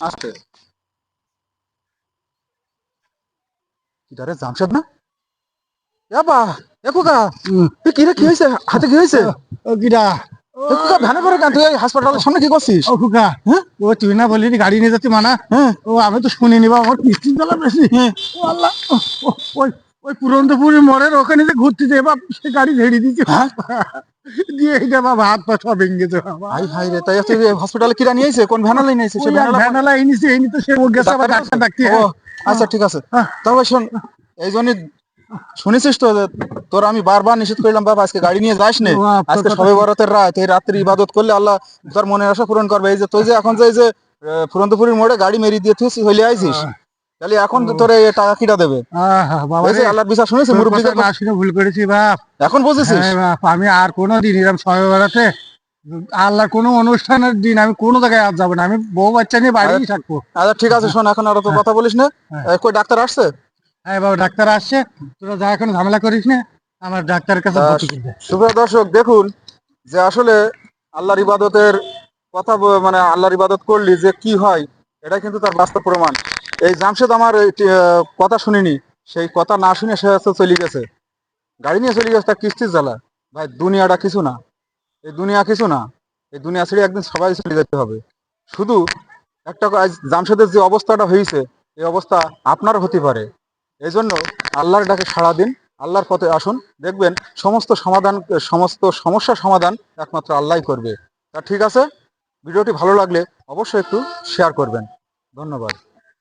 আসতে কিটারে জামশেদ না এ বা এ খোকা কি রে কি হয়েছে হাতে কি হয়েছে ও কিরা এ খোকা ভ্যানে করে কেন তুই এই হাসপাতালের সামনে কি করছিস ও খুকা হ্যাঁ ও তুই না বললি গাড়ি নিয়ে যাচ্ছি মানা হ্যাঁ ও আমি তো শুনিনি বা আমার কিস্তি চালা বেশি হ্যাঁ ও আল্লাহ ওই ওই পুরন্দপুরের মোড়ের ওখানে যে ঘুরতে যে বাপ সে গাড়ি ঝেড়ে দিচ্ছে হ্যাঁ দিয়ে এইটা বাবা হাত পা সব ভেঙে গেছে বাবা ভাই ভাই রে তাই তুই হসপিটালে কিরা নিয়ে আইছে কোন ভ্যানালে নিয়ে আইছে সে ওই আর ভ্যানালা ভ্যানালা এনেছি এনে তো সে ও গেছে আবার ডাক্তার ডাক্তার ডাকতে ও আচ্ছা ঠিক আছে হ্যাঁ। তবে শোন এই জন্য শুনেছিস তো যে তোর আমি বারবার নিষেধ করলাম বাবা আজকে গাড়ি নিয়ে যাস নে ও, তোর আজকে কথা সবে বরাতের রাত এই রাত্রি ইবাদত করলে আল্লাহ তোর মনের আশা পূরণ করবে এই যে তুই যে এখন যে এই যে ফুরন্তপুরের মোড়ে গাড়ি মেরি দিয়ে তুই হইলে আইছিস তাহলে এখন তো তোর এই টাকা কিটা দেবে বাবা এই যে রে আল্লাহর বিচার শুনেছিস তোর কথা মুরব্বীদের না শুনে ভুল করেছি বাপ এখন বুঝেছিস হ্যাঁ বাপ আমি আর কোনোদিন এরকম সবে বেড়াতে আল্লাহর কোনো অনুষ্ঠানের দিন আমি কোনো জায়গায় আর যাবো না আমি বউ বাচ্চা নিয়ে বাড়িই থাকবো আচ্ছা ঠিক আছে শোন এখন আর তো কথা বলিস না হ্যাঁ। কই ডাক্তার আসছে হ্যাঁ বাবা ডাক্তার আসছে তোরা যা এখন ঝামেলা করিস না আমার ডাক্তারের কাছে ভর্তি করবে সুপ্রিয় দর্শক দেখুন যে আসলে আল্লাহর ইবাদতের কথা মানে আল্লাহর ইবাদত করলি যে কি হয় এটা কিন্তু তার বাস্তব প্রমাণ এই জামশেদ আমার কথা শুনিনি সেই কথা না শুনে সে হচ্ছে চলে গেছে গাড়ি নিয়ে চলে গেছে তার কিস্তির জ্বালা ভাই দুনিয়াটা কিছু না এই দুনিয়া কিছু না এই দুনিয়া ছেড়ে একদিন সবাই চলে যেতে হবে শুধু একটা আজ জামশেদের যে অবস্থাটা হয়েছে এই অবস্থা আপনারও হতে পারে এই জন্য আল্লাহর ডাকে সাড়া দিন আল্লাহর পথে আসুন দেখবেন সমস্ত সমস্যার সমাধান একমাত্র আল্লাহই করবে তা ঠিক আছে ভিডিওটি ভালো লাগলে অবশ্যই একটু শেয়ার করবেন ধন্যবাদ